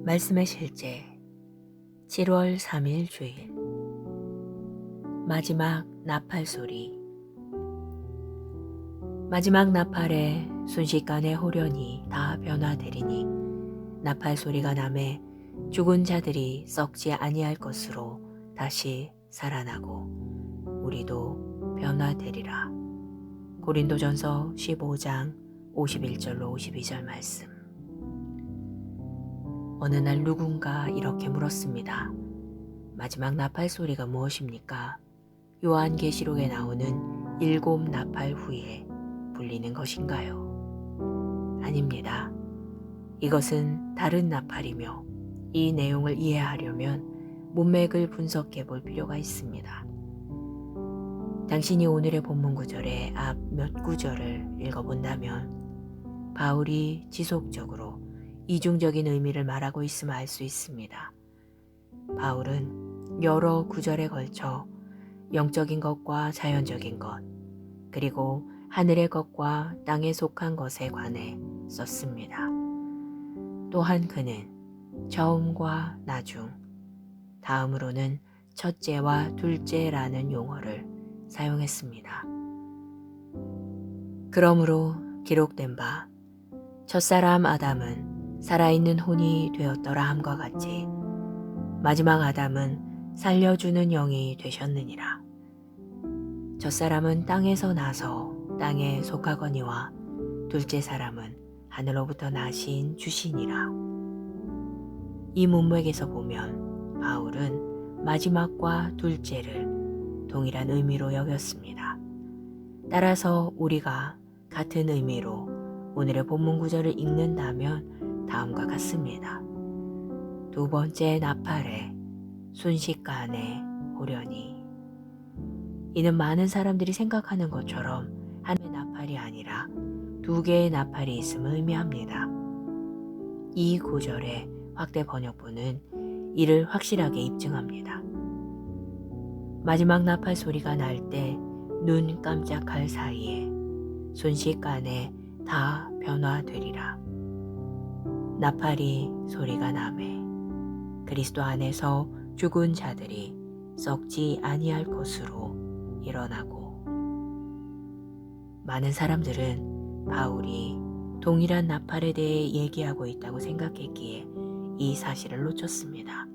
말씀의 실제 7월 3일 주일 마지막 나팔 소리. 마지막 나팔에 순식간에 호련히 다 변화되리니 나팔 소리가 나매 죽은 자들이 썩지 아니할 것으로 다시 살아나고 우리도 변화되리라. 고린도전서 15장 51절로 52절 말씀. 어느 날 누군가 이렇게 물었습니다. 마지막 나팔 소리가 무엇입니까? 요한계시록에 나오는 7 나팔 후에 불리는 것인가요? 아닙니다. 이것은 다른 나팔이며 이 내용을 이해하려면 문맥을 분석해 볼 필요가 있습니다. 당신이 오늘의 본문 구절의 앞 몇 구절을 읽어본다면 바울이 지속적으로 이중적인 의미를 말하고 있음을 알 수 있습니다. 바울은 여러 구절에 걸쳐 영적인 것과 자연적인 것, 그리고 하늘의 것과 땅에 속한 것에 관해 썼습니다. 또한 그는 처음과 나중, 다음으로는 첫째와 둘째라는 용어를 사용했습니다. 그러므로 기록된 바 첫사람 아담은 살아있는 혼이 되었더라 함과 같이 마지막 아담은 살려주는 영이 되셨느니라. 첫사람은 땅에서 나서 땅에 속하거니와 둘째 사람은 하늘로부터 나신 주시니라. 이 문맥에서 보면 바울은 마지막과 둘째를 동일한 의미로 여겼습니다. 따라서 우리가 같은 의미로 오늘의 본문 구절을 읽는다면 다음과 같습니다. 두 번째 나팔에 순식간에 호련히. 이는 많은 사람들이 생각하는 것처럼 하나의 나팔이 아니라 2개의 나팔이 있음을 의미합니다. 이 구절의 확대 번역본은 이를 확실하게 입증합니다. 마지막 나팔 소리가 날 때 눈 깜짝할 사이에 순식간에 다 변화되리라. 나팔이 소리가 나매 그리스도 안에서 죽은 자들이 썩지 아니할 것으로 일어나고. 많은 사람들은 바울이 동일한 나팔에 대해 얘기하고 있다고 생각했기에 이 사실을 놓쳤습니다.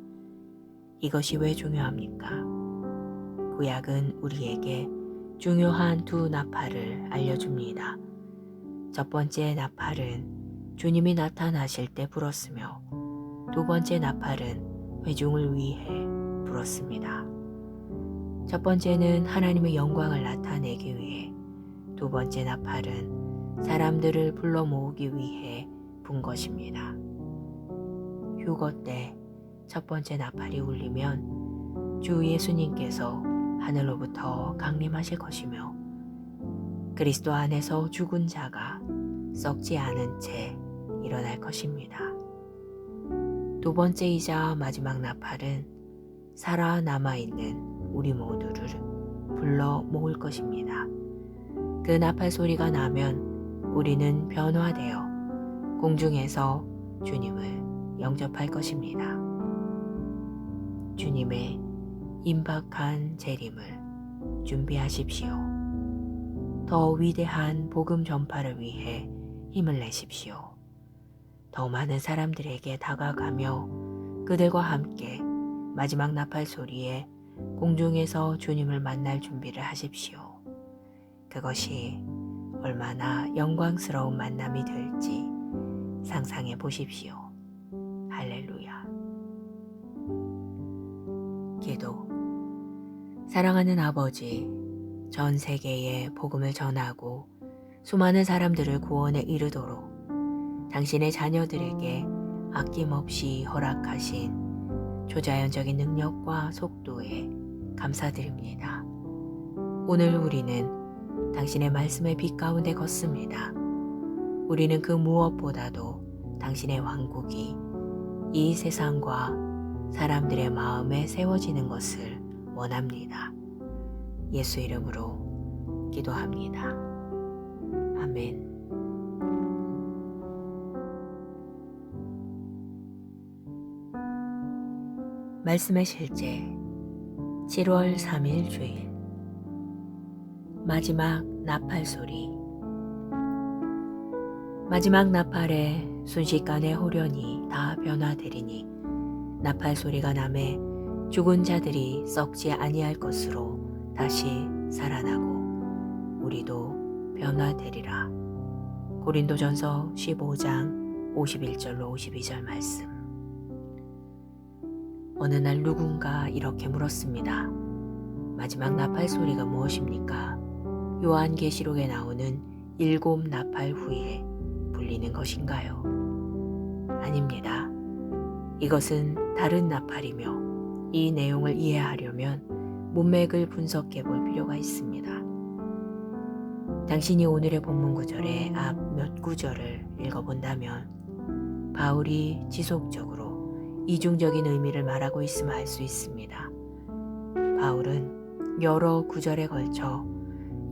이것이 왜 중요합니까? 구약은 우리에게 중요한 2 나팔을 알려줍니다. 첫 번째 나팔은 주님이 나타나실 때 불었으며 두 번째 나팔은 회중을 위해 불었습니다. 첫 번째는 하나님의 영광을 나타내기 위해, 두 번째 나팔은 사람들을 불러 모으기 위해 분 것입니다. 휴거 때 첫 번째 나팔이 울리면 주 예수님께서 하늘로부터 강림하실 것이며 그리스도 안에서 죽은 자가 썩지 않은 채 일어날 것입니다. 두 번째이자 마지막 나팔은 살아남아있는 우리 모두를 불러 모을 것입니다. 그 나팔 소리가 나면 우리는 변화되어 공중에서 주님을 영접할 것입니다. 주님의 임박한 재림을 준비하십시오. 더 위대한 복음 전파를 위해 힘을 내십시오. 더 많은 사람들에게 다가가며 그들과 함께 마지막 나팔 소리에 공중에서 주님을 만날 준비를 하십시오. 그것이 얼마나 영광스러운 만남이 될지 상상해 보십시오. 할렐루야. 기도. 사랑하는 아버지, 전 세계에 복음을 전하고 수많은 사람들을 구원에 이르도록 당신의 자녀들에게 아낌없이 허락하신 초자연적인 능력과 속도에 감사드립니다. 오늘 우리는 당신의 말씀의 빛 가운데 걷습니다. 우리는 그 무엇보다도 당신의 왕국이 이 세상과 사람들의 마음에 세워지는 것을 원합니다. 예수 이름으로 기도합니다. 아멘. 말씀의 실제 7월 3일 주일 마지막 나팔 소리. 마지막 나팔에 순식간에 호련히 다 변화되리니 나팔 소리가 나매 죽은 자들이 썩지 아니할 것으로 다시 살아나고 우리도 변화되리라. 고린도전서 15장 51절로 52절 말씀. 어느 날 누군가 이렇게 물었습니다. 마지막 나팔 소리가 무엇입니까? 요한계시록에 나오는 7 나팔 후에 불리는 것인가요? 아닙니다. 이것은 다른 나팔이며 이 내용을 이해하려면 문맥을 분석해 볼 필요가 있습니다. 당신이 오늘의 본문 구절의 앞 몇 구절을 읽어본다면 바울이 지속적으로 이중적인 의미를 말하고 있음을 알 수 있습니다. 바울은 여러 구절에 걸쳐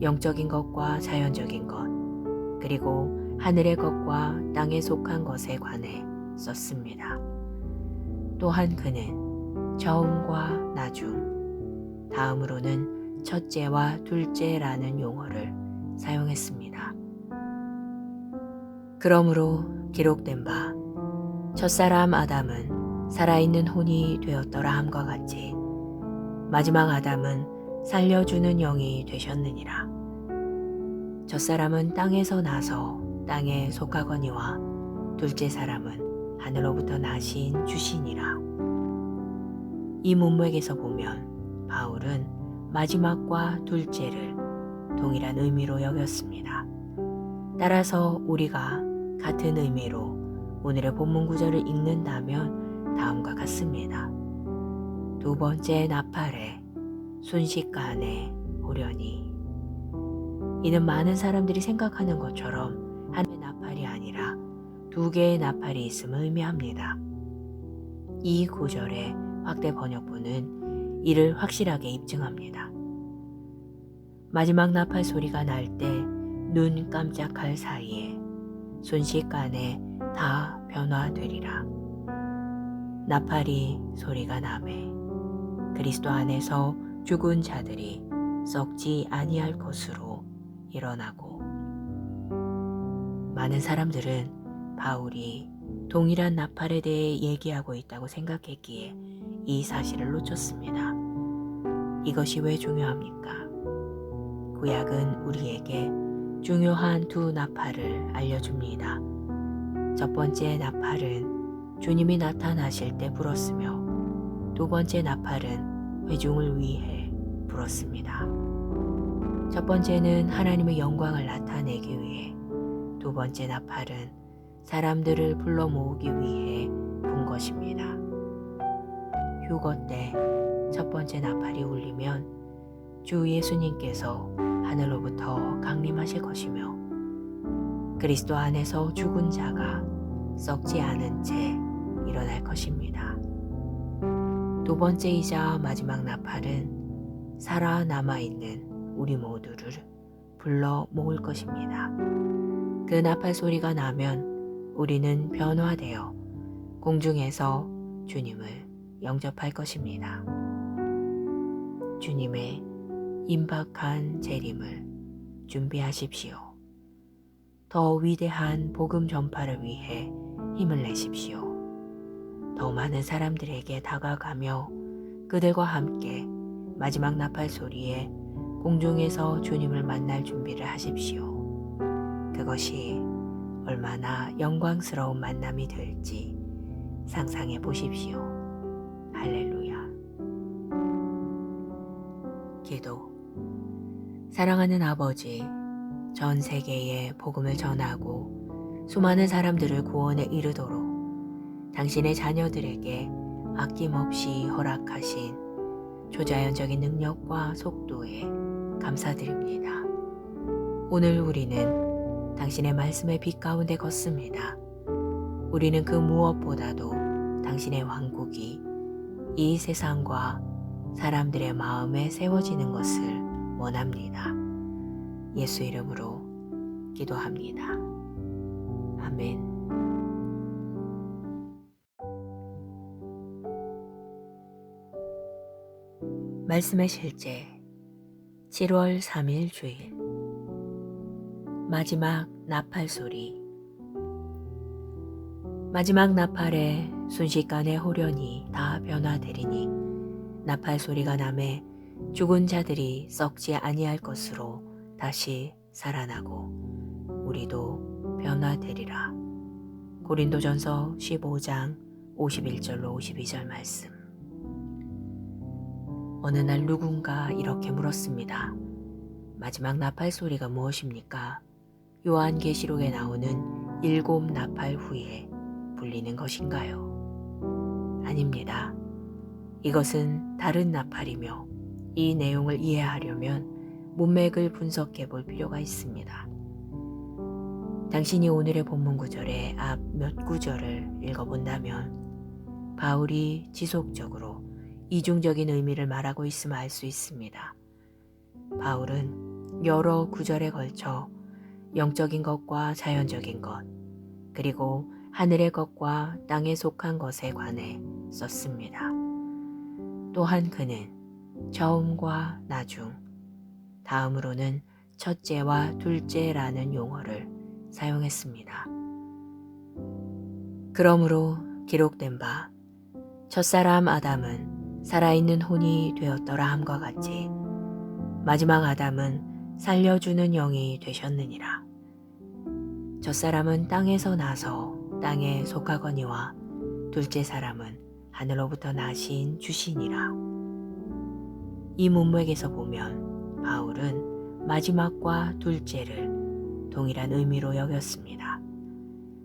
영적인 것과 자연적인 것, 그리고 하늘의 것과 땅에 속한 것에 관해 썼습니다. 또한 그는 처음과 나중, 다음으로는 첫째와 둘째라는 용어를 사용했습니다. 그러므로 기록된 바 첫사람 아담은 살아있는 혼이 되었더라 함과 같이 마지막 아담은 살려주는 영이 되셨느니라. 첫사람은 땅에서 나서 땅에 속하거니와 둘째 사람은 하늘로부터 나신 주시니라. 이 문맥에서 보면 바울은 마지막과 둘째를 동일한 의미로 여겼습니다. 따라서 우리가 같은 의미로 오늘의 본문 구절을 읽는다면 다음과 같습니다. 두 번째 나팔에 순식간에 호련히. 이는 많은 사람들이 생각하는 것처럼 하나의 나팔이 아니라 2개의 나팔이 있음을 의미합니다. 이 구절의 확대 번역본은 이를 확실하게 입증합니다. 마지막 나팔 소리가 날 때 눈 깜짝할 사이에 순식간에 다 변화되리라. 나팔이 소리가 나매 그리스도 안에서 죽은 자들이 썩지 아니할 것으로 일어나고. 많은 사람들은 바울이 동일한 나팔에 대해 얘기하고 있다고 생각했기에 이 사실을 놓쳤습니다. 이것이 왜 중요합니까? 구약은 우리에게 중요한 2 나팔을 알려줍니다. 첫 번째 나팔은 주님이 나타나실 때 불었으며 두 번째 나팔은 회중을 위해 불었습니다. 첫 번째는 하나님의 영광을 나타내기 위해, 두 번째 나팔은 사람들을 불러 모으기 위해 분 것입니다. 휴거 때 첫 번째 나팔이 울리면 주 예수님께서 하늘로부터 강림하실 것이며 그리스도 안에서 죽은 자가 썩지 않은 채 일어날 것입니다. 두 번째이자 마지막 나팔은 살아남아있는 우리 모두를 불러 모을 것입니다. 그 나팔 소리가 나면 우리는 변화되어 공중에서 주님을 영접할 것입니다. 주님의 임박한 재림을 준비하십시오. 더 위대한 복음 전파를 위해 힘을 내십시오. 더 많은 사람들에게 다가가며 그들과 함께 마지막 나팔 소리에 공중에서 주님을 만날 준비를 하십시오. 그것이 얼마나 영광스러운 만남이 될지 상상해 보십시오. 할렐루야. 기도. 사랑하는 아버지, 전 세계에 복음을 전하고 수많은 사람들을 구원에 이르도록 당신의 자녀들에게 아낌없이 허락하신 초자연적인 능력과 속도에 감사드립니다. 오늘 우리는 당신의 말씀의 빛 가운데 걷습니다. 우리는 그 무엇보다도 당신의 왕국이 이 세상과 사람들의 마음에 세워지는 것을 원합니다. 예수 이름으로 기도합니다. 아멘. 말씀의 실제 7월 3일 주일 마지막 나팔 소리. 마지막 나팔에 순식간에 호련히 다 변화되리니 나팔 소리가 나매 죽은 자들이 썩지 아니할 것으로 다시 살아나고 우리도 변화되리라. 고린도전서 15장 51절로 52절 말씀. 어느 날 누군가 이렇게 물었습니다. 마지막 나팔 소리가 무엇입니까? 요한계시록에 나오는 7 나팔 후에 불리는 것인가요? 아닙니다. 이것은 다른 나팔이며 이 내용을 이해하려면 문맥을 분석해 볼 필요가 있습니다. 당신이 오늘의 본문 구절의 앞 몇 구절을 읽어본다면 바울이 지속적으로 이중적인 의미를 말하고 있음을 알 수 있습니다. 바울은 여러 구절에 걸쳐 영적인 것과 자연적인 것, 그리고 하늘의 것과 땅에 속한 것에 관해 썼습니다. 또한 그는 처음과 나중, 다음으로는 첫째와 둘째라는 용어를 사용했습니다. 그러므로 기록된 바 첫사람 아담은 살아있는 혼이 되었더라 함과 같이 마지막 아담은 살려주는 영이 되셨느니라. 첫사람은 땅에서 나서 땅에 속하거니와 둘째 사람은 하늘로부터 나신 주시니라. 이 문맥에서 보면 바울은 마지막과 둘째를 동일한 의미로 여겼습니다.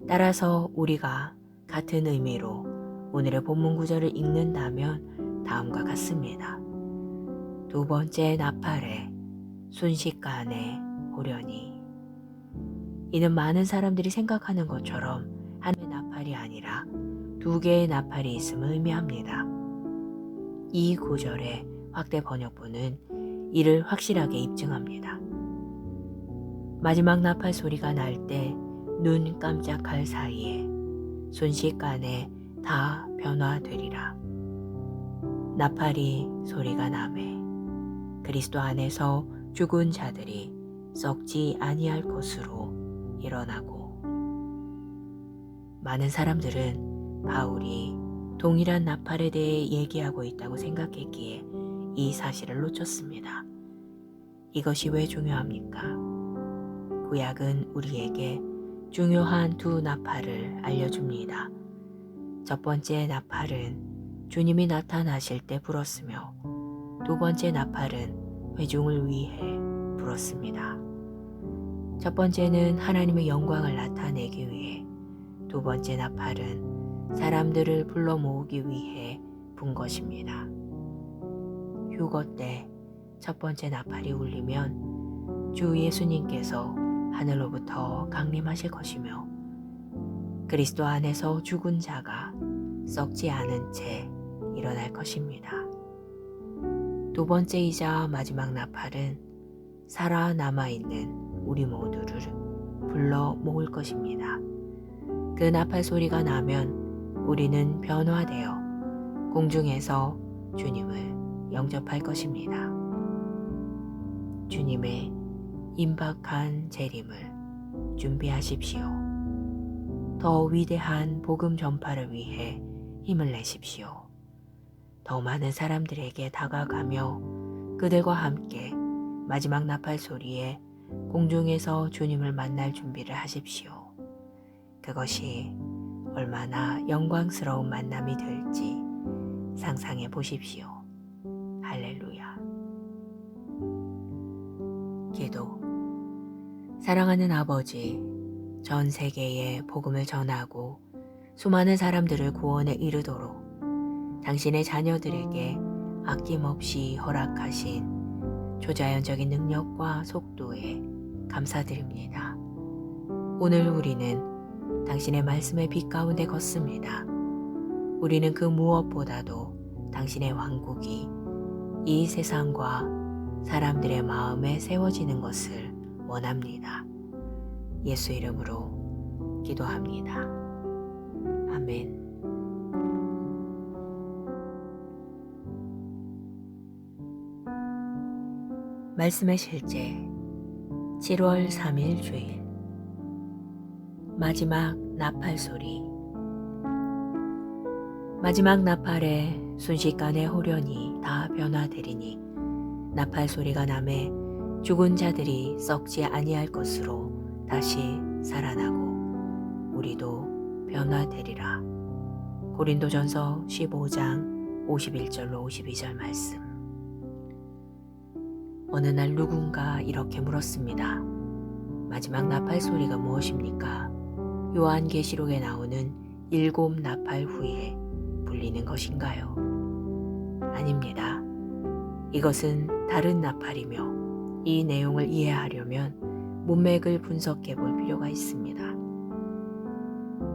따라서 우리가 같은 의미로 오늘의 본문 구절을 읽는다면 다음과 같습니다. 두 번째 나팔에 순식간에 호련히. 이는 많은 사람들이 생각하는 것처럼 하나의 나팔이 아니라 2개의 나팔이 있음을 의미합니다. 이 구절의 확대 번역본은 이를 확실하게 입증합니다. 마지막 나팔 소리가 날 때 눈 깜짝할 사이에 순식간에 다 변화되리라. 나팔이 소리가 나매 그리스도 안에서 죽은 자들이 썩지 아니할 것으로 일어나고. 많은 사람들은 바울이 동일한 나팔에 대해 얘기하고 있다고 생각했기에 이 사실을 놓쳤습니다. 이것이 왜 중요합니까? 구약은 우리에게 중요한 2 나팔을 알려줍니다. 첫 번째 나팔은 주님이 나타나실 때 불었으며 두 번째 나팔은 회중을 위해 불었습니다. 첫 번째는 하나님의 영광을 나타내기 위해, 두 번째 나팔은 사람들을 불러 모으기 위해 분 것입니다. 휴거 때 첫 번째 나팔이 울리면 주 예수님께서 하늘로부터 강림하실 것이며 그리스도 안에서 죽은 자가 썩지 않은 채 일어날 것입니다. 두 번째이자 마지막 나팔은 살아남아있는 우리 모두를 불러 모을 것입니다. 그 나팔 소리가 나면 우리는 변화되어 공중에서 주님을 영접할 것입니다. 주님의 임박한 재림을 준비하십시오. 더 위대한 복음 전파를 위해 힘을 내십시오. 더 많은 사람들에게 다가가며 그들과 함께 마지막 나팔 소리에 공중에서 주님을 만날 준비를 하십시오. 그것이 얼마나 영광스러운 만남이 될지 상상해 보십시오. 할렐루야. 기도. 사랑하는 아버지, 전 세계에 복음을 전하고 수많은 사람들을 구원에 이르도록 당신의 자녀들에게 아낌없이 허락하신 초자연적인 능력과 속도에 감사드립니다. 오늘 우리는 당신의 말씀의 빛 가운데 걷습니다. 우리는 그 무엇보다도 당신의 왕국이 이 세상과 사람들의 마음에 세워지는 것을 원합니다. 예수 이름으로 기도합니다. 아멘. 말씀의 실제 7월 3일 주일 마지막 나팔 소리. 마지막 나팔에 순식간에 호련히 다 변화되리니 나팔 소리가 남에 죽은 자들이 썩지 아니할 것으로 다시 살아나고 우리도 변화되리라. 고린도전서 15장 51절로 52절 말씀. 어느 날 누군가 이렇게 물었습니다. 마지막 나팔 소리가 무엇입니까? 요한계시록에 나오는 7 나팔 후에 불리는 것인가요? 아닙니다. 이것은 다른 나팔이며 이 내용을 이해하려면 문맥을 분석해 볼 필요가 있습니다.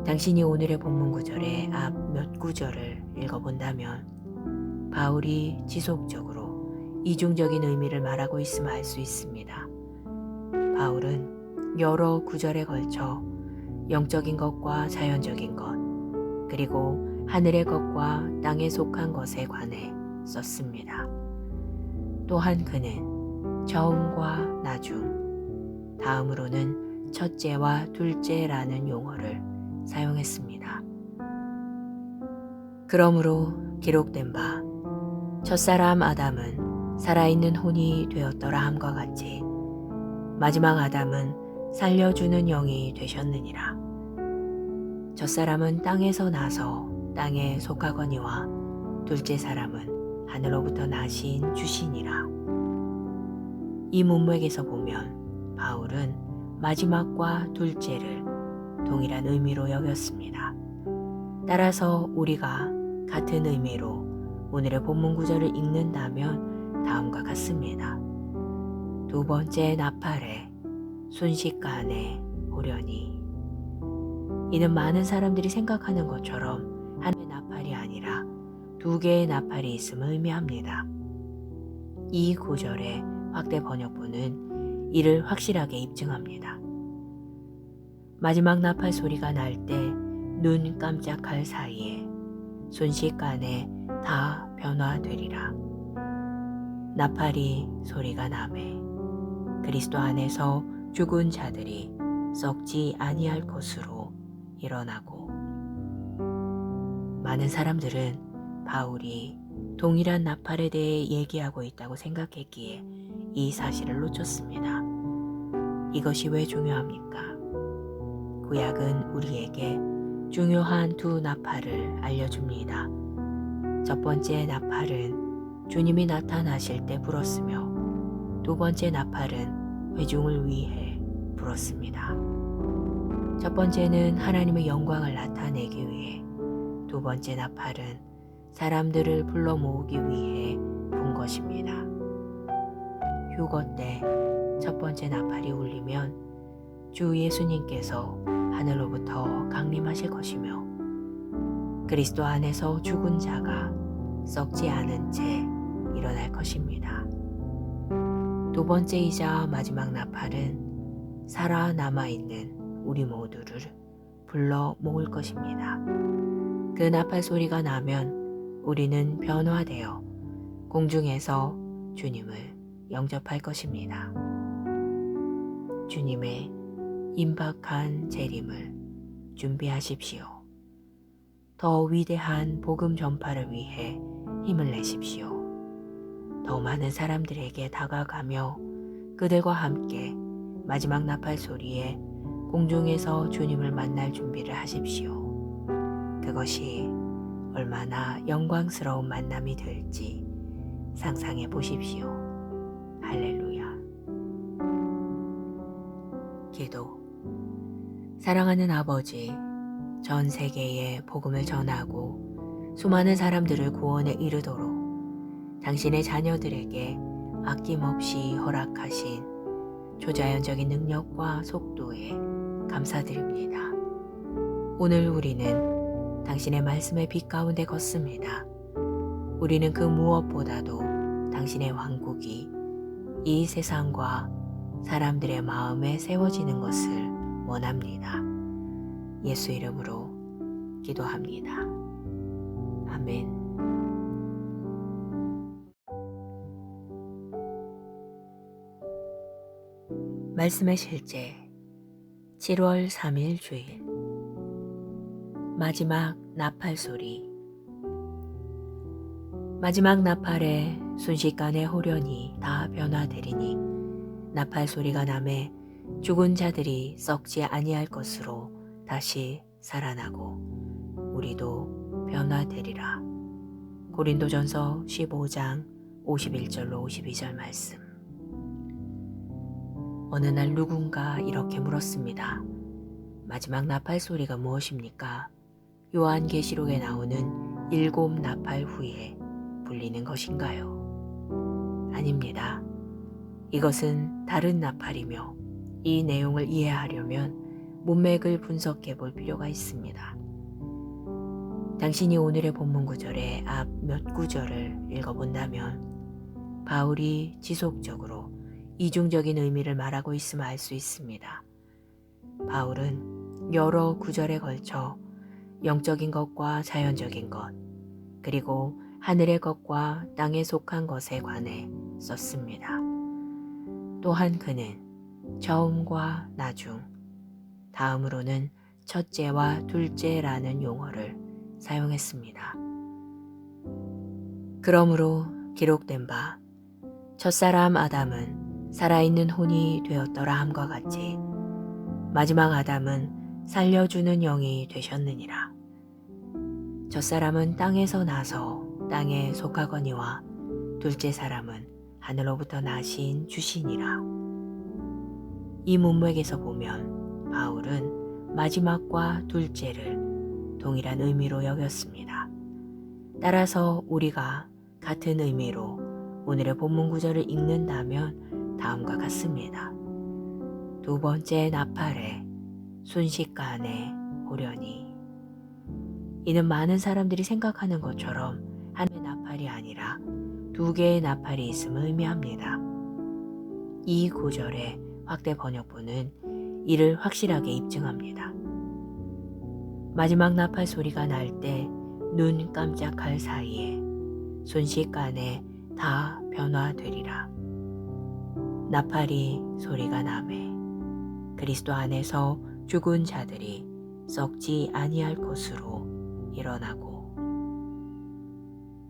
당신이 오늘의 본문 구절의 앞 몇 구절을 읽어본다면 바울이 지속적으로 이중적인 의미를 말하고 있음을 알 수 있습니다. 바울은 여러 구절에 걸쳐 영적인 것과 자연적인 것, 그리고 하늘의 것과 땅에 속한 것에 관해 썼습니다. 또한 그는 처음과 나중, 다음으로는 첫째와 둘째라는 용어를 사용했습니다. 그러므로 기록된 바 첫사람 아담은 살아있는 혼이 되었더라 함과 같이 마지막 아담은 살려주는 영이 되셨느니라. 첫사람은 땅에서 나서 땅에 속하거니와 둘째 사람은 하늘로부터 나신 주시니라. 이 문맥에서 보면 바울은 마지막과 둘째를 동일한 의미로 여겼습니다. 따라서 우리가 같은 의미로 오늘의 본문 구절을 읽는다면 다음과 같습니다. 두 번째 나팔에 순식간에 호련히. 이는 많은 사람들이 생각하는 것처럼 하나의 나팔이 아니라 두 개의 나팔이 있음을 의미합니다. 이 구절의 확대 번역본은 이를 확실하게 입증합니다. 마지막 나팔 소리가 날 때 눈 깜짝할 사이에 순식간에 다 변화되리라. 나팔이 소리가 나매 그리스도 안에서 죽은 자들이 썩지 아니할 것으로 일어나고. 많은 사람들은 바울이 동일한 나팔에 대해 얘기하고 있다고 생각했기에 이 사실을 놓쳤습니다. 이것이 왜 중요합니까? 구약은 우리에게 중요한 두 나팔을 알려줍니다. 첫 번째 나팔은 주님이 나타나실 때 불었으며 두 번째 나팔은 회중을 위해 불었습니다. 첫 번째는 하나님의 영광을 나타내기 위해, 두 번째 나팔은 사람들을 불러 모으기 위해 분 것입니다. 휴거 때 첫 번째 나팔이 울리면 주 예수님께서 하늘로부터 강림하실 것이며 그리스도 안에서 죽은 자가 썩지 않은 채 일어날 것입니다. 두 번째이자 마지막 나팔은 살아남아있는 우리 모두를 불러 모을 것입니다. 그 나팔 소리가 나면 우리는 변화되어 공중에서 주님을 영접할 것입니다. 주님의 임박한 재림을 준비하십시오. 더 위대한 복음 전파를 위해 힘을 내십시오. 더 많은 사람들에게 다가가며 그들과 함께 마지막 나팔 소리에 공중에서 주님을 만날 준비를 하십시오. 그것이 얼마나 영광스러운 만남이 될지 상상해 보십시오. 할렐루야. 기도. 사랑하는 아버지, 전 세계에 복음을 전하고 수많은 사람들을 구원에 이르도록 당신의 자녀들에게 아낌없이 허락하신 초자연적인 능력과 속도에 감사드립니다. 오늘 우리는 당신의 말씀의 빛 가운데 걷습니다. 우리는 그 무엇보다도 당신의 왕국이 이 세상과 사람들의 마음에 세워지는 것을 원합니다. 예수 이름으로 기도합니다. 아멘. 말씀의 실제 7월 3일 주일 마지막 나팔 소리. 마지막 나팔에 순식간에 호련히 다 변화되리니 나팔 소리가 나매 죽은 자들이 썩지 아니할 것으로 다시 살아나고 우리도 변화되리라. 고린도전서 15장 51절로 52절 말씀. 어느 날 누군가 이렇게 물었습니다. 마지막 나팔 소리가 무엇입니까? 요한계시록에 나오는 7 나팔 후에 불리는 것인가요? 아닙니다. 이것은 다른 나팔이며 이 내용을 이해하려면 문맥을 분석해 볼 필요가 있습니다. 당신이 오늘의 본문 구절의 앞 몇 구절을 읽어본다면 바울이 지속적으로 이중적인 의미를 말하고 있음을 알 수 있습니다. 바울은 여러 구절에 걸쳐 영적인 것과 자연적인 것, 그리고 하늘의 것과 땅에 속한 것에 관해 썼습니다. 또한 그는 처음과 나중, 다음으로는 첫째와 둘째라는 용어를 사용했습니다. 그러므로 기록된 바 첫사람 아담은 살아있는 혼이 되었더라 함과 같이 마지막 아담은 살려주는 영이 되셨느니라. 첫사람은 땅에서 나서 땅에 속하거니와 둘째 사람은 하늘로부터 나신 주시니라. 이 문맥에서 보면 바울은 마지막과 둘째를 동일한 의미로 여겼습니다. 따라서 우리가 같은 의미로 오늘의 본문 구절을 읽는다면 다음과 같습니다. 두 번째 나팔에 순식간에 호련히. 이는 많은 사람들이 생각하는 것처럼 하나의 나팔이 아니라 2개의 나팔이 있음을 의미합니다. 이 구절의 확대 번역본은 이를 확실하게 입증합니다. 마지막 나팔 소리가 날 때 눈 깜짝할 사이에 순식간에 다 변화되리라. 나팔이 소리가 나매 그리스도 안에서 죽은 자들이 썩지 아니할 것으로 일어나고.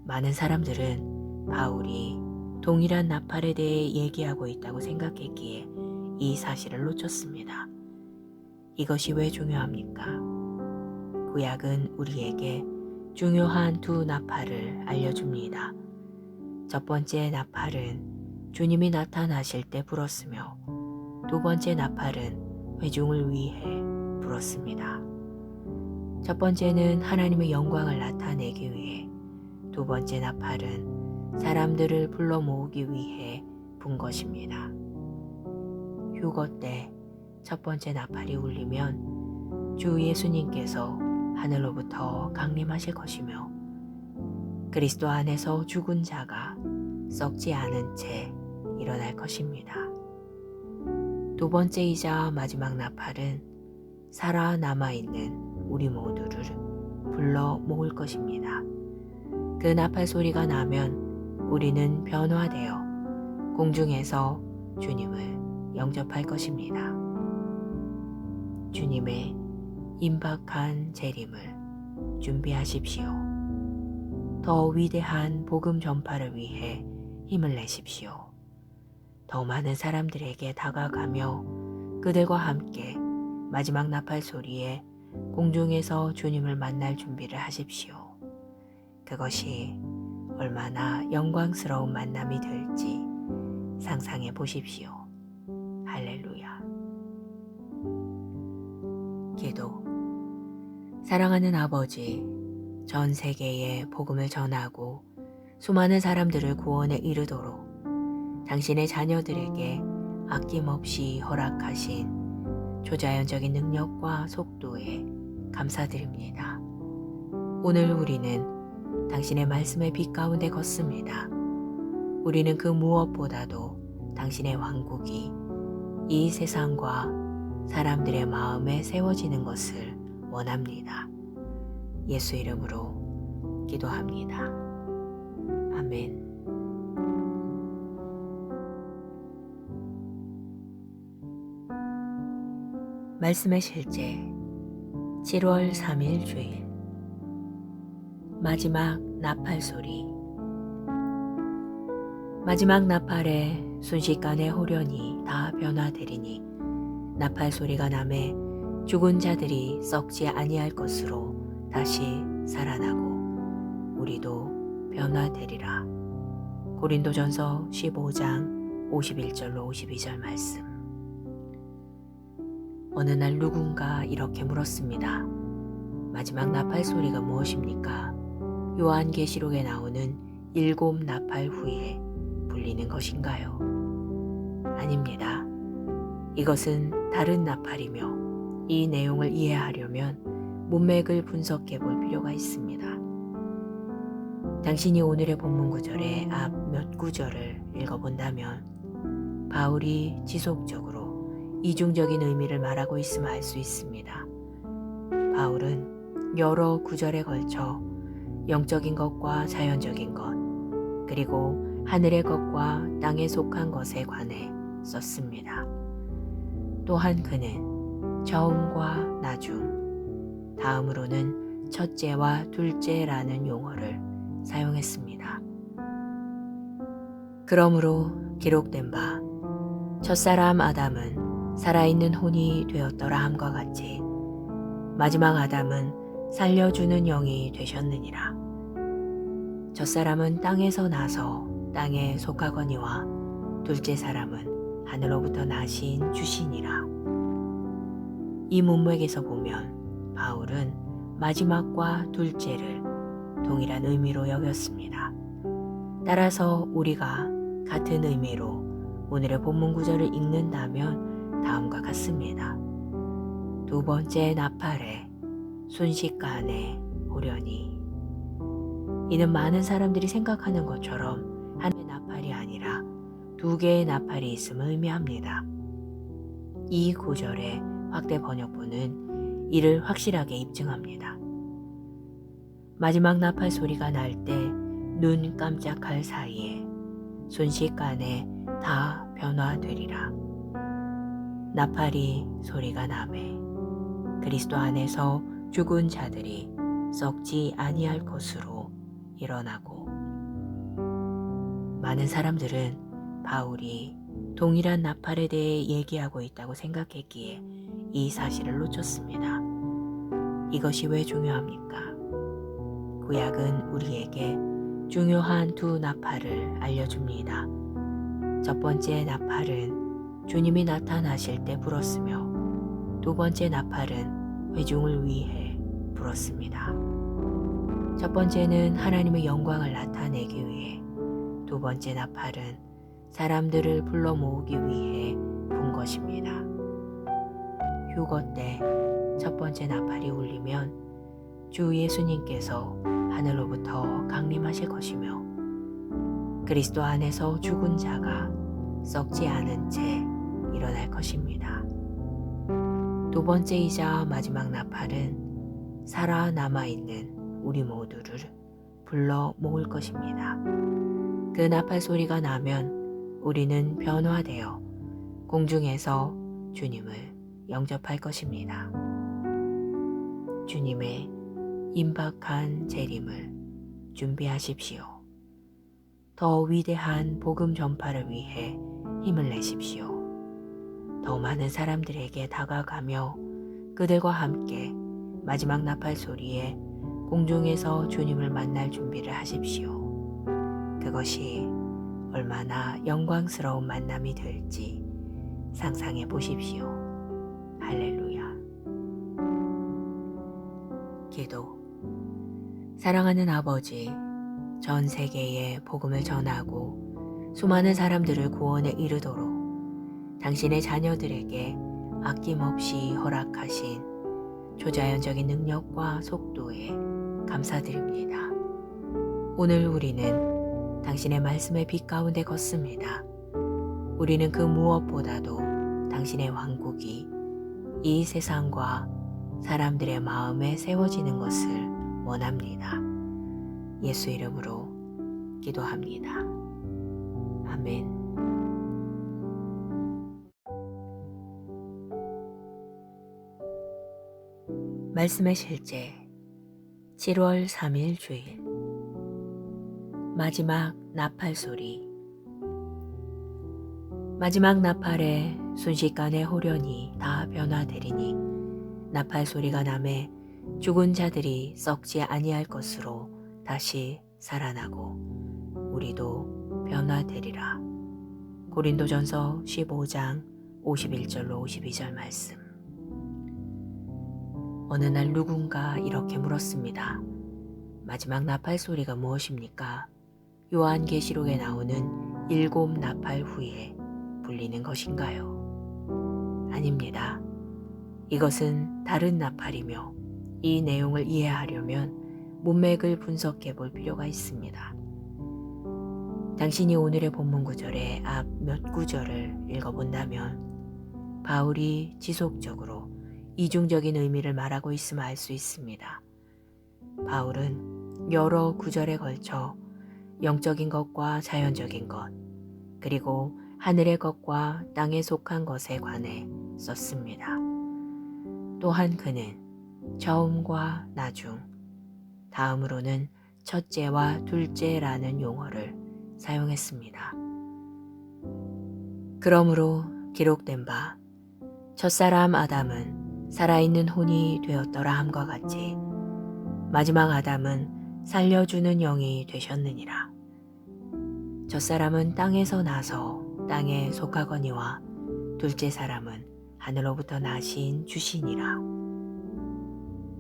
많은 사람들은 바울이 동일한 나팔에 대해 얘기하고 있다고 생각했기에 이 사실을 놓쳤습니다. 이것이 왜 중요합니까? 구약은 우리에게 중요한 2 나팔을 알려줍니다. 첫 번째 나팔은 주님이 나타나실 때 불었으며 두 번째 나팔은 회중을 위해 불었습니다. 첫 번째는 하나님의 영광을 나타내기 위해, 두 번째 나팔은 사람들을 불러 모으기 위해 분 것입니다. 휴거 때 첫 번째 나팔이 울리면 주 예수님께서 하늘로부터 강림하실 것이며 그리스도 안에서 죽은 자가 썩지 않은 채 일어날 것입니다. 두 번째이자 마지막 나팔은 살아남아있는 우리 모두를 불러 모을 것입니다. 그 나팔 소리가 나면 우리는 변화되어 공중에서 주님을 영접할 것입니다. 주님의 임박한 재림을 준비하십시오. 더 위대한 복음 전파를 위해 힘을 내십시오. 더 많은 사람들에게 다가가며 그들과 함께 마지막 나팔 소리에 공중에서 주님을 만날 준비를 하십시오. 그것이 얼마나 영광스러운 만남이 될지 상상해 보십시오. 할렐루야. 기도. 사랑하는 아버지, 전 세계에 복음을 전하고 수많은 사람들을 구원에 이르도록 당신의 자녀들에게 아낌없이 허락하신 초자연적인 능력과 속도에 감사드립니다. 오늘 우리는 당신의 말씀의 빛 가운데 걷습니다. 우리는 그 무엇보다도 당신의 왕국이 이 세상과 사람들의 마음에 세워지는 것을 원합니다. 예수 이름으로 기도합니다. 아멘. 말씀의 실제 7월 3일 주일 마지막 나팔 소리. 마지막 나팔에 순식간에 호련히 다 변화되리니 나팔 소리가 나매 죽은 자들이 썩지 아니할 것으로 다시 살아나고 우리도 변화되리라. 고린도전서 15장 51절로 52절 말씀. 어느 날 누군가 이렇게 물었습니다. 마지막 나팔 소리가 무엇입니까? 요한계시록에 나오는 7 나팔 후에 불리는 것인가요? 아닙니다. 이것은 다른 나팔이며 이 내용을 이해하려면 문맥을 분석해 볼 필요가 있습니다. 당신이 오늘의 본문 구절의 앞 몇 구절을 읽어본다면 바울이 지속적으로 이중적인 의미를 말하고 있음을 알 수 있습니다. 바울은 여러 구절에 걸쳐 영적인 것과 자연적인 것, 그리고 하늘의 것과 땅에 속한 것에 관해 썼습니다. 또한 그는 처음과 나중, 다음으로는 첫째와 둘째라는 용어를 사용했습니다. 그러므로 기록된 바 첫사람 아담은 살아있는 혼이 되었더라 함과 같이 마지막 아담은 살려주는 영이 되셨느니라. 첫사람은 땅에서 나서 땅에 속하거니와 둘째 사람은 하늘로부터 나신 주시니라. 이 문맥에서 보면 바울은 마지막과 둘째를 동일한 의미로 여겼습니다. 따라서 우리가 같은 의미로 오늘의 본문 구절을 읽는다면 다음과 같습니다. 두 번째 나팔에 순식간에 호련히. 이는 많은 사람들이 생각하는 것처럼 한 개의 나팔이 아니라 두 개의 나팔이 있음을 의미합니다. 이 구절의 확대 번역본은 이를 확실하게 입증합니다. 마지막 나팔 소리가 날 때 눈 깜짝할 사이에 순식간에 다 변화되리라. 나팔이 소리가 나매 그리스도 안에서 죽은 자들이 썩지 아니할 것으로 일어나고. 많은 사람들은 바울이 동일한 나팔에 대해 얘기하고 있다고 생각했기에 이 사실을 놓쳤습니다. 이것이 왜 중요합니까? 구약은 우리에게 중요한 두 나팔을 알려줍니다. 첫 번째 나팔은 주님이 나타나실 때 불었으며 두 번째 나팔은 회중을 위해 불었습니다. 첫 번째는 하나님의 영광을 나타내기 위해, 두 번째 나팔은 사람들을 불러 모으기 위해 분 것입니다. 휴거 때 첫 번째 나팔이 울리면 주 예수님께서 하늘로부터 강림하실 것이며 그리스도 안에서 죽은 자가 썩지 않은 채 일어날 것입니다. 두 번째이자 마지막 나팔은 살아남아있는 우리 모두를 불러 모을 것입니다. 그 나팔 소리가 나면 우리는 변화되어 공중에서 주님을 영접할 것입니다. 주님의 임박한 재림을 준비하십시오. 더 위대한 복음 전파를 위해 힘을 내십시오. 더 많은 사람들에게 다가가며 그들과 함께 마지막 나팔 소리에 공중에서 주님을 만날 준비를 하십시오. 그것이 얼마나 영광스러운 만남이 될지 상상해 보십시오. 할렐루야. 기도. 사랑하는 아버지, 전 세계에 복음을 전하고 수많은 사람들을 구원에 이르도록 당신의 자녀들에게 아낌없이 허락하신 초자연적인 능력과 속도에 감사드립니다. 오늘 우리는 당신의 말씀의 빛 가운데 걷습니다. 우리는 그 무엇보다도 당신의 왕국이 이 세상과 사람들의 마음에 세워지는 것을 원합니다. 예수 이름으로 기도합니다. 아멘. 말씀의 실제 7월 3일 주일 마지막 나팔 소리. 마지막 나팔에 순식간에 호련히 다 변화되리니 나팔 소리가 나매 죽은 자들이 썩지 아니할 것으로 다시 살아나고 우리도 변화되리라. 고린도전서 15장 51절로 52절 말씀. 어느 날 누군가 이렇게 물었습니다. 마지막 나팔 소리가 무엇입니까? 요한계시록에 나오는 7 나팔 후에 불리는 것인가요? 아닙니다. 이것은 다른 나팔이며 이 내용을 이해하려면 문맥을 분석해 볼 필요가 있습니다. 당신이 오늘의 본문 구절의 앞 몇 구절을 읽어본다면 바울이 지속적으로 이중적인 의미를 말하고 있음을 알 수 있습니다. 바울은 여러 구절에 걸쳐 영적인 것과 자연적인 것, 그리고 하늘의 것과 땅에 속한 것에 관해 썼습니다. 또한 그는 처음과 나중, 다음으로는 첫째와 둘째라는 용어를 사용했습니다. 그러므로 기록된 바 첫사람 아담은 살아있는 혼이 되었더라 함과 같이 마지막 아담은 살려주는 영이 되셨느니라. 첫사람은 땅에서 나서 땅에 속하거니와 둘째 사람은 하늘로부터 나신 주시니라.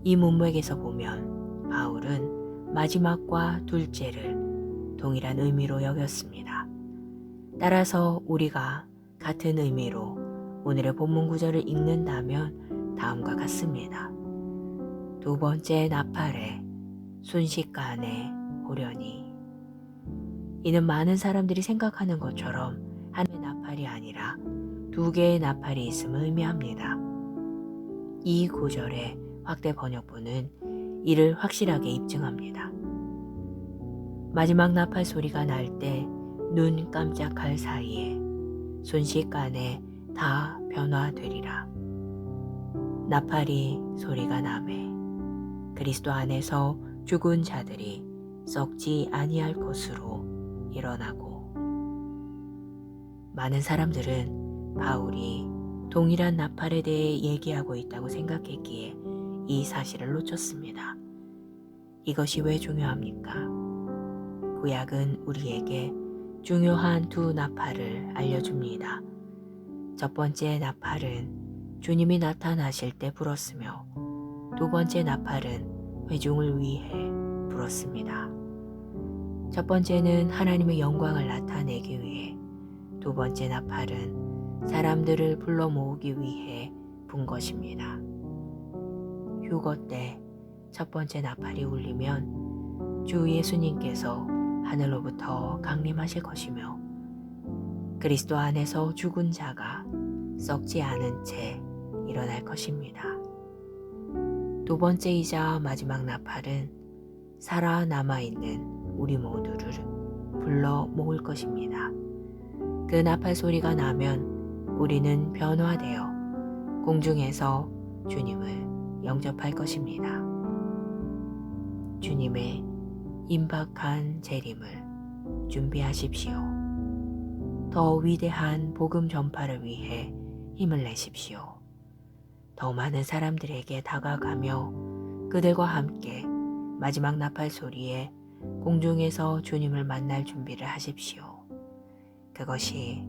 이 문맥에서 보면 바울은 마지막과 둘째를 동일한 의미로 여겼습니다. 따라서 우리가 같은 의미로 오늘의 본문 구절을 읽는다면 다음과 같습니다. 두 번째 나팔에 순식간에 호련히. 이는 많은 사람들이 생각하는 것처럼 하나의 나팔이 아니라 2개의 나팔이 있음을 의미합니다. 이 구절의 확대 번역본은 이를 확실하게 입증합니다. 마지막 나팔 소리가 날 때 눈 깜짝할 사이에 순식간에 다 변화되리라. 나팔이 소리가 나매 그리스도 안에서 죽은 자들이 썩지 아니할 것으로 일어나고. 많은 사람들은 바울이 동일한 나팔에 대해 얘기하고 있다고 생각했기에 이 사실을 놓쳤습니다. 이것이 왜 중요합니까? 구약은 우리에게 중요한 2 나팔을 알려줍니다. 첫 번째 나팔은 주님이 나타나실 때 불었으며 두 번째 나팔은 회중을 위해 불었습니다. 첫 번째는 하나님의 영광을 나타내기 위해, 두 번째 나팔은 사람들을 불러 모으기 위해 분 것입니다. 휴거 때 첫 번째 나팔이 울리면 주 예수님께서 하늘로부터 강림하실 것이며 그리스도 안에서 죽은 자가 썩지 않은 채 일어날 것입니다. 두 번째이자 마지막 나팔은 살아남아있는 우리 모두를 불러 모을 것입니다. 그 나팔 소리가 나면 우리는 변화되어 공중에서 주님을 영접할 것입니다. 주님의 임박한 재림을 준비하십시오. 더 위대한 복음 전파를 위해 힘을 내십시오. 더 많은 사람들에게 다가가며 그들과 함께 마지막 나팔 소리에 공중에서 주님을 만날 준비를 하십시오. 그것이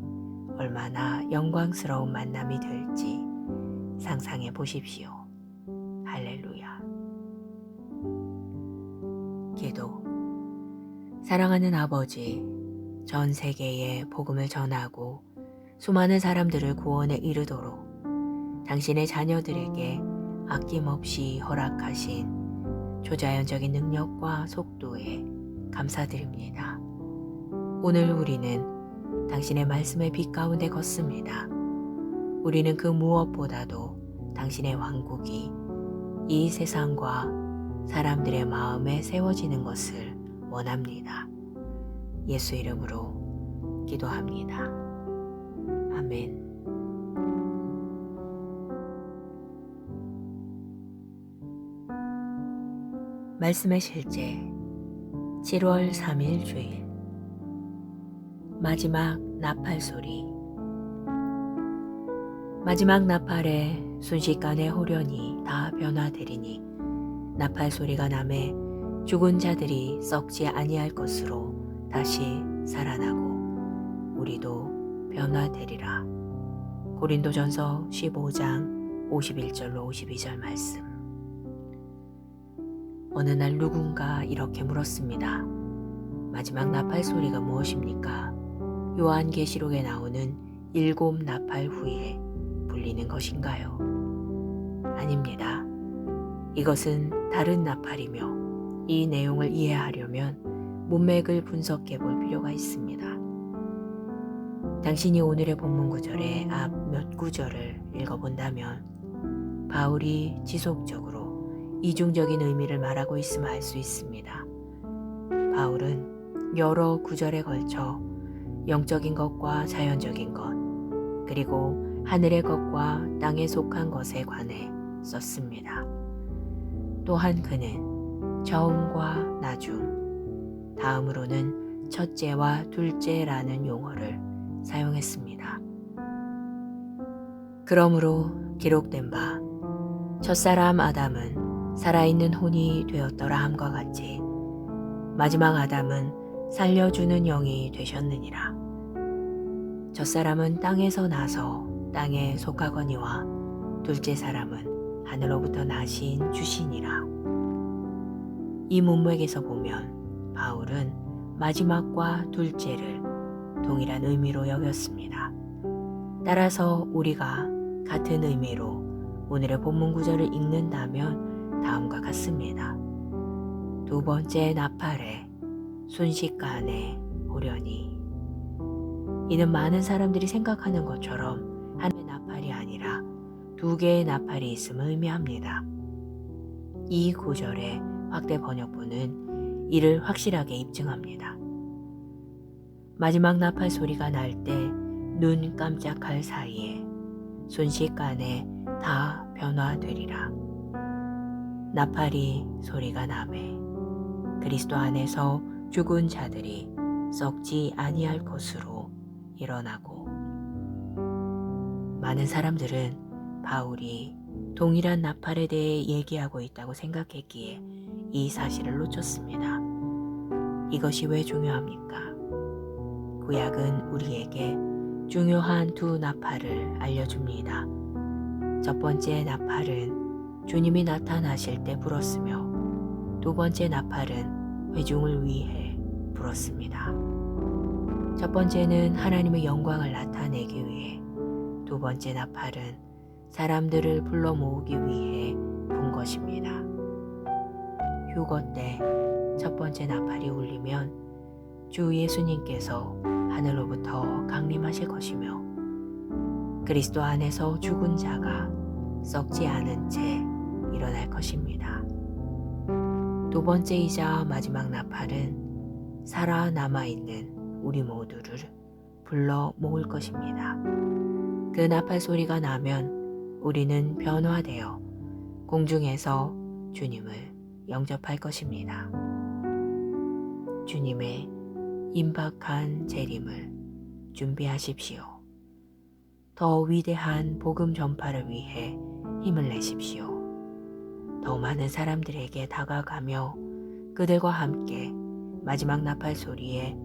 얼마나 영광스러운 만남이 될지 상상해 보십시오. 할렐루야. 기도. 사랑하는 아버지, 전 세계에 복음을 전하고 수많은 사람들을 구원에 이르도록 당신의 자녀들에게 아낌없이 허락하신 초자연적인 능력과 속도에 감사드립니다. 오늘 우리는 당신의 말씀의 빛 가운데 걷습니다. 우리는 그 무엇보다도 당신의 왕국이 이 세상과 사람들의 마음에 세워지는 것을 원합니다. 예수 이름으로 기도합니다. 아멘. 말씀의 실제 7월 3일 주일 마지막 나팔 소리. 마지막 나팔에 순식간에 호련히 다 변화되리니 나팔 소리가 나매 죽은 자들이 썩지 아니할 것으로 다시 살아나고 우리도 변화되리라. 고린도전서 15장 51절로 52절 말씀. 어느 날 누군가 이렇게 물었습니다. 마지막 나팔 소리가 무엇입니까? 요한계시록에 나오는 7 나팔 후에 불리는 것인가요? 아닙니다. 이것은 다른 나팔이며 이 내용을 이해하려면 문맥을 분석해 볼 필요가 있습니다. 당신이 오늘의 본문 구절의 앞 몇 구절을 읽어본다면 바울이 지속적으로 이중적인 의미를 말하고 있음을 알 수 있습니다. 바울은 여러 구절에 걸쳐 영적인 것과 자연적인 것, 그리고 하늘의 것과 땅에 속한 것에 관해 썼습니다. 또한 그는 처음과 나중, 다음으로는 첫째와 둘째라는 용어를 사용했습니다. 그러므로 기록된 바 첫사람 아담은 살아있는 혼이 되었더라 함과 같이 마지막 아담은 살려주는 영이 되셨느니라. 첫사람은 땅에서 나서 땅에 속하거니와 둘째 사람은 하늘로부터 나신 주시니라. 이 문맥에서 보면 바울은 마지막과 둘째를 동일한 의미로 여겼습니다. 따라서 우리가 같은 의미로 오늘의 본문 구절을 읽는다면 다음과 같습니다. 두 번째 나팔에 순식간에 호련히. 이는 많은 사람들이 생각하는 것처럼 하나의 나팔이 아니라 2개의 나팔이 있음을 의미합니다. 이 구절의 확대 번역본은 이를 확실하게 입증합니다. 마지막 나팔 소리가 날 때 눈 깜짝할 사이에 순식간에 다 변화되리라. 나팔이 소리가 나매 그리스도 안에서 죽은 자들이 썩지 아니할 것으로 일어나고. 많은 사람들은 바울이 동일한 나팔에 대해 얘기하고 있다고 생각했기에 이 사실을 놓쳤습니다. 이것이 왜 중요합니까? 구약은 우리에게 중요한 2 나팔을 알려줍니다. 첫 번째 나팔은 주님이 나타나실 때 불었으며 두 번째 나팔은 회중을 위해 불었습니다. 첫 번째는 하나님의 영광을 나타내기 위해, 두 번째 나팔은 사람들을 불러 모으기 위해 분 것입니다. 휴거 때 첫 번째 나팔이 울리면 주 예수님께서 하늘로부터 강림하실 것이며 그리스도 안에서 죽은 자가 썩지 않은 채 일어날 것입니다. 두 번째이자 마지막 나팔은 살아남아있는 우리 모두를 불러 모을 것입니다. 그 나팔 소리가 나면 우리는 변화되어 공중에서 주님을 영접할 것입니다. 주님의 임박한 재림을 준비하십시오. 더 위대한 복음 전파를 위해 힘을 내십시오. 더 많은 사람들에게 다가가며 그들과 함께 마지막 나팔 소리에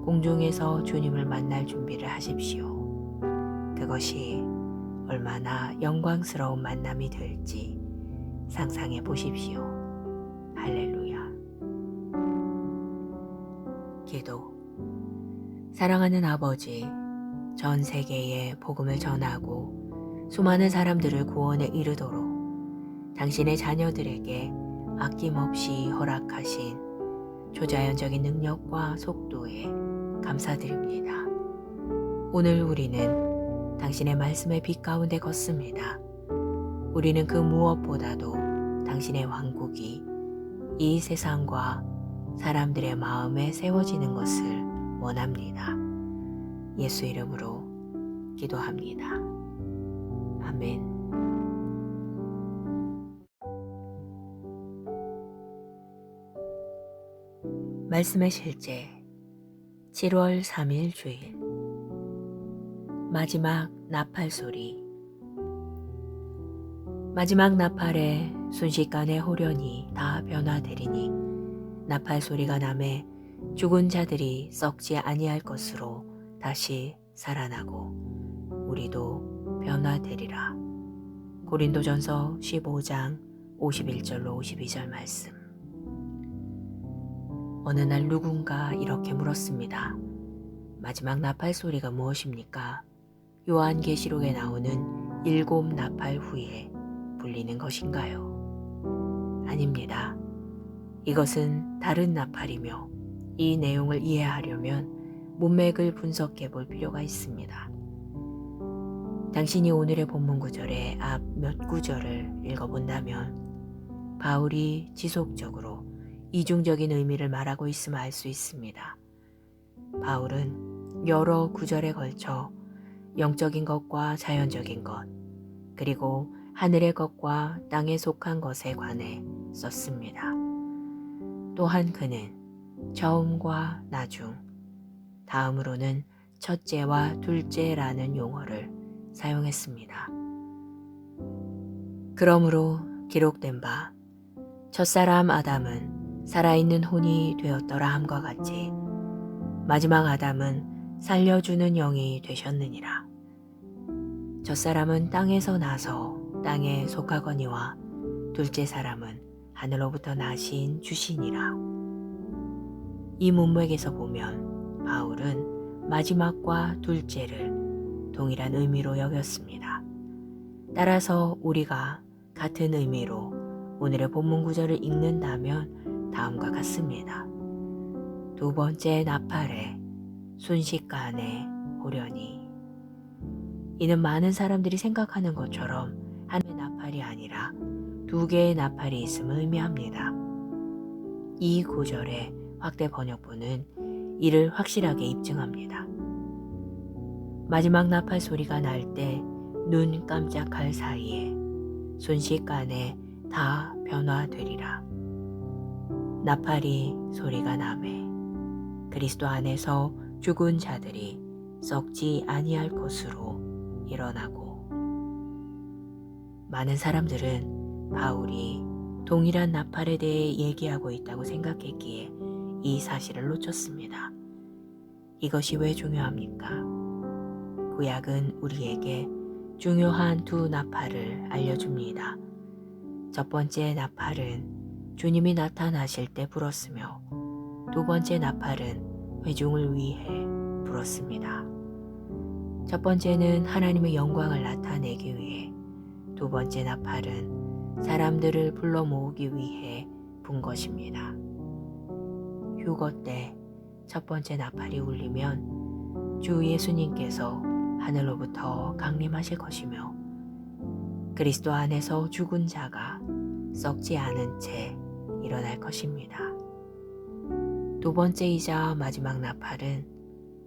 공중에서 주님을 만날 준비를 하십시오. 그것이 얼마나 영광스러운 만남이 될지 상상해 보십시오. 할렐루야. 기도. 사랑하는 아버지, 전 세계에 복음을 전하고 수많은 사람들을 구원에 이르도록 당신의 자녀들에게 아낌없이 허락하신 초자연적인 능력과 속도에 감사드립니다. 오늘 우리는 당신의 말씀의 빛 가운데 걷습니다. 우리는 그 무엇보다도 당신의 왕국이 이 세상과 사람들의 마음에 세워지는 것을 원합니다. 예수 이름으로 기도합니다. 아멘. 말씀의 실제 7월 3일 주일 마지막 나팔 소리. 마지막 나팔에 순식간에 호련히 다 변화되리니 나팔 소리가 나매 죽은 자들이 썩지 아니할 것으로 다시 살아나고 우리도 변화되리라. 고린도전서 15장 51절로 52절 말씀. 어느 날 누군가 이렇게 물었습니다. 마지막 나팔 소리가 무엇입니까? 요한계시록에 나오는 7 나팔 후에 불리는 것인가요? 아닙니다. 이것은 다른 나팔이며 이 내용을 이해하려면 문맥을 분석해 볼 필요가 있습니다. 당신이 오늘의 본문 구절의 앞 몇 구절을 읽어본다면 바울이 지속적으로 이중적인 의미를 말하고 있음을 알 수 있습니다. 바울은 여러 구절에 걸쳐 영적인 것과 자연적인 것, 그리고 하늘의 것과 땅에 속한 것에 관해 썼습니다. 또한 그는 처음과 나중, 다음으로는 첫째와 둘째라는 용어를 사용했습니다. 그러므로 기록된 바 첫사람 아담은 살아있는 혼이 되었더라 함과 같이 마지막 아담은 살려주는 영이 되셨느니라. 첫사람은 땅에서 나서 땅에 속하거니와 둘째 사람은 하늘로부터 나신 주시니라. 이 문맥에서 보면 바울은 마지막과 둘째를 동일한 의미로 여겼습니다. 따라서 우리가 같은 의미로 오늘의 본문 구절을 읽는다면 다음과 같습니다. 두 번째 나팔에 순식간에 호련히. 이는 많은 사람들이 생각하는 것처럼 하나의 나팔이 아니라 2개의 나팔이 있음을 의미합니다. 이 구절의 확대 번역본은 이를 확실하게 입증합니다. 마지막 나팔 소리가 날 때 눈 깜짝할 사이에 순식간에 다 변화되리라. 나팔이 소리가 나매 그리스도 안에서 죽은 자들이 썩지 아니할 것으로 일어나고. 많은 사람들은 바울이 동일한 나팔에 대해 얘기하고 있다고 생각했기에 이 사실을 놓쳤습니다. 이것이 왜 중요합니까? 구약은 우리에게 중요한 2 나팔을 알려줍니다. 첫 번째 나팔은 주님이 나타나실 때 불었으며 두 번째 나팔은 회중을 위해 불었습니다. 첫 번째는 하나님의 영광을 나타내기 위해, 두 번째 나팔은 사람들을 불러 모으기 위해 분 것입니다. 휴거 때 첫 번째 나팔이 울리면 주 예수님께서 하늘로부터 강림하실 것이며 그리스도 안에서 죽은 자가 썩지 않은 채 일어날 것입니다. 두 번째이자 마지막 나팔은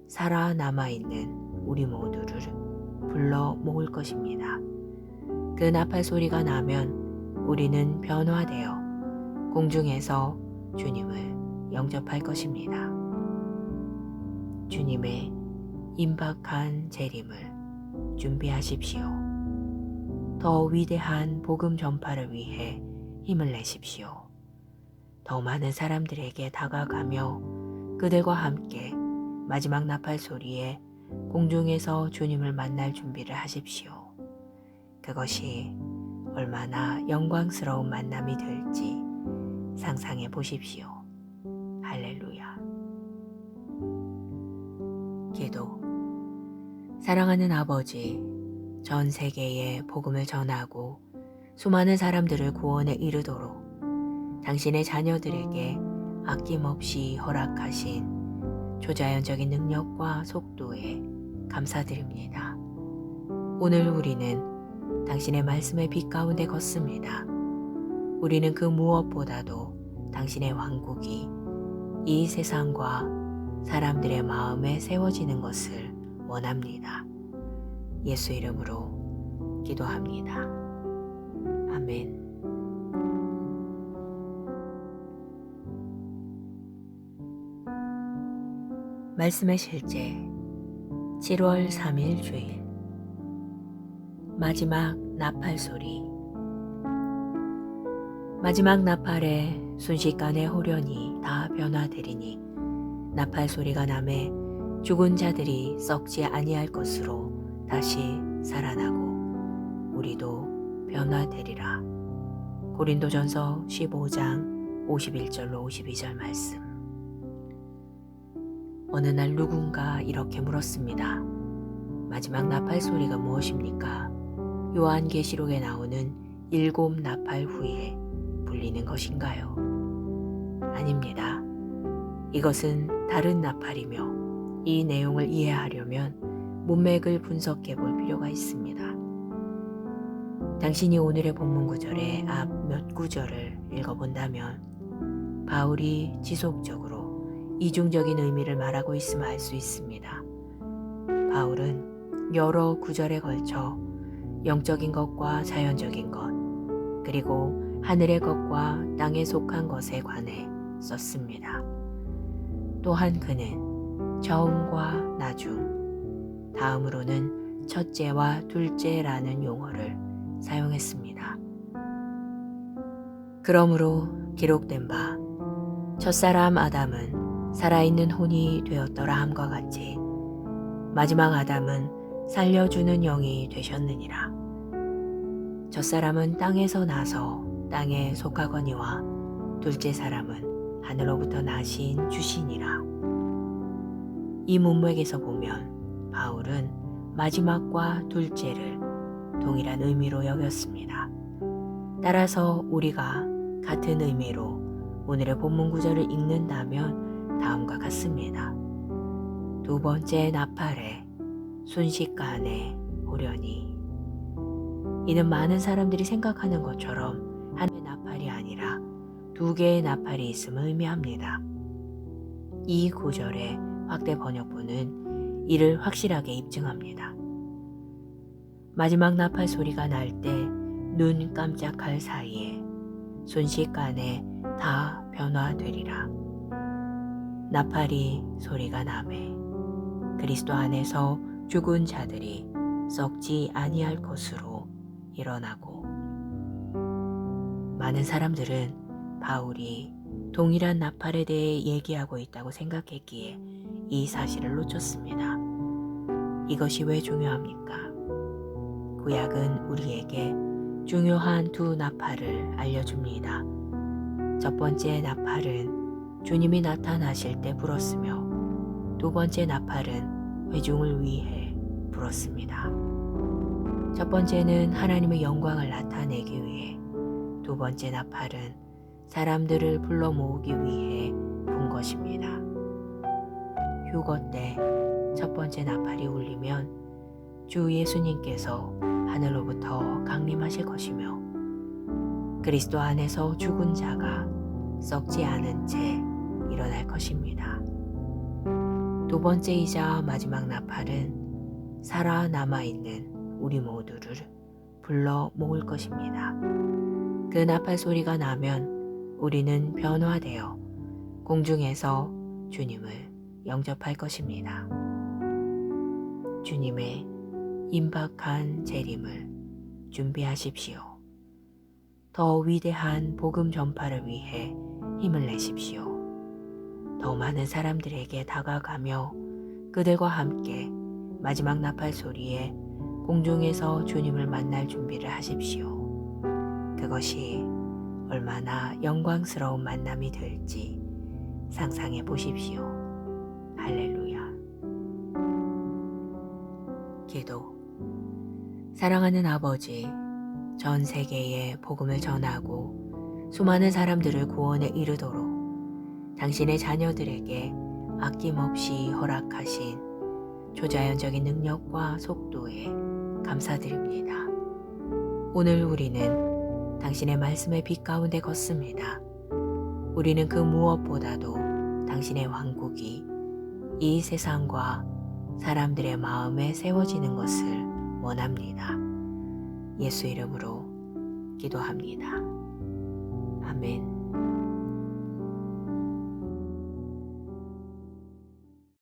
살아남아있는 우리 모두를 불러 모을 것입니다. 그 나팔 소리가 나면 우리는 변화되어 공중에서 주님을 영접할 것입니다. 주님의 임박한 재림을 준비하십시오. 더 위대한 복음 전파를 위해 힘을 내십시오. 더 많은 사람들에게 다가가며 그들과 함께 마지막 나팔 소리에 공중에서 주님을 만날 준비를 하십시오. 그것이 얼마나 영광스러운 만남이 될지 상상해 보십시오. 할렐루야. 기도. 사랑하는 아버지, 전 세계에 복음을 전하고 수많은 사람들을 구원에 이르도록 당신의 자녀들에게 아낌없이 허락하신 초자연적인 능력과 속도에 감사드립니다. 오늘 우리는 당신의 말씀의 빛 가운데 걷습니다. 우리는 그 무엇보다도 당신의 왕국이 이 세상과 사람들의 마음에 세워지는 것을 원합니다. 예수 이름으로 기도합니다. 아멘. 말씀의 실제 7월 3일 주일 마지막 나팔 소리. 마지막 나팔에 순식간에 호련히 다 변화되리니 나팔 소리가 나매 죽은 자들이 썩지 아니할 것으로 다시 살아나고 우리도 변화되리라. 고린도전서 15장 51절로 52절 말씀. 어느 날 누군가 이렇게 물었습니다. 마지막 나팔 소리가 무엇입니까? 요한계시록에 나오는 7 나팔 후에 불리는 것인가요? 아닙니다. 이것은 다른 나팔이며 이 내용을 이해하려면 문맥을 분석해 볼 필요가 있습니다. 당신이 오늘의 본문 구절의 앞 몇 구절을 읽어본다면 바울이 지속적으로 이중적인 의미를 말하고 있음을 알 수 있습니다. 바울은 여러 구절에 걸쳐 영적인 것과 자연적인 것, 그리고 하늘의 것과 땅에 속한 것에 관해 썼습니다. 또한 그는 저음과 나중, 다음으로는 첫째와 둘째라는 용어를 사용했습니다. 그러므로 기록된 바 첫사람 아담은 살아있는 혼이 되었더라 함과 같이 마지막 아담은 살려주는 영이 되셨느니라. 첫사람은 땅에서 나서 땅에 속하거니와 둘째 사람은 하늘로부터 나신 주시니라. 이 문맥에서 보면 바울은 마지막과 둘째를 동일한 의미로 여겼습니다. 따라서 우리가 같은 의미로 오늘의 본문 구절을 읽는다면 다음과 같습니다. 두 번째 나팔에 순식간에 호련히. 이는 많은 사람들이 생각하는 것처럼 한 개의 나팔이 아니라 2개의 나팔이 있음을 의미합니다. 이 구절의 확대 번역본은 이를 확실하게 입증합니다. 마지막 나팔 소리가 날 때 눈 깜짝할 사이에 순식간에 다 변화되리라. 나팔이 소리가 나매 그리스도 안에서 죽은 자들이 썩지 아니할 것으로 일어나고. 많은 사람들은 바울이 동일한 나팔에 대해 얘기하고 있다고 생각했기에 이 사실을 놓쳤습니다. 이것이 왜 중요합니까? 구약은 우리에게 중요한 2 나팔을 알려줍니다. 첫 번째 나팔은 주님이 나타나실 때 불었으며 두 번째 나팔은 회중을 위해 불었습니다. 첫 번째는 하나님의 영광을 나타내기 위해, 두 번째 나팔은 사람들을 불러 모으기 위해 분 것입니다. 휴거 때 첫 번째 나팔이 울리면 주 예수님께서 하늘로부터 강림하실 것이며 그리스도 안에서 죽은 자가 썩지 않은 채 일어날 것입니다. 두 번째이자 마지막 나팔은 살아남아있는 우리 모두를 불러 모을 것입니다. 그 나팔 소리가 나면 우리는 변화되어 공중에서 주님을 영접할 것입니다. 주님의 임박한 재림을 준비하십시오. 더 위대한 복음 전파를 위해 힘을 내십시오. 더 많은 사람들에게 다가가며 그들과 함께 마지막 나팔 소리에 공중에서 주님을 만날 준비를 하십시오. 그것이 얼마나 영광스러운 만남이 될지 상상해 보십시오. 할렐루야. 기도. 사랑하는 아버지, 전 세계에 복음을 전하고 수많은 사람들을 구원에 이르도록 당신의 자녀들에게 아낌없이 허락하신 초자연적인 능력과 속도에 감사드립니다. 오늘 우리는 당신의 말씀의 빛 가운데 걷습니다. 우리는 그 무엇보다도 당신의 왕국이 이 세상과 사람들의 마음에 세워지는 것을 원합니다. 예수 이름으로 기도합니다. 아멘.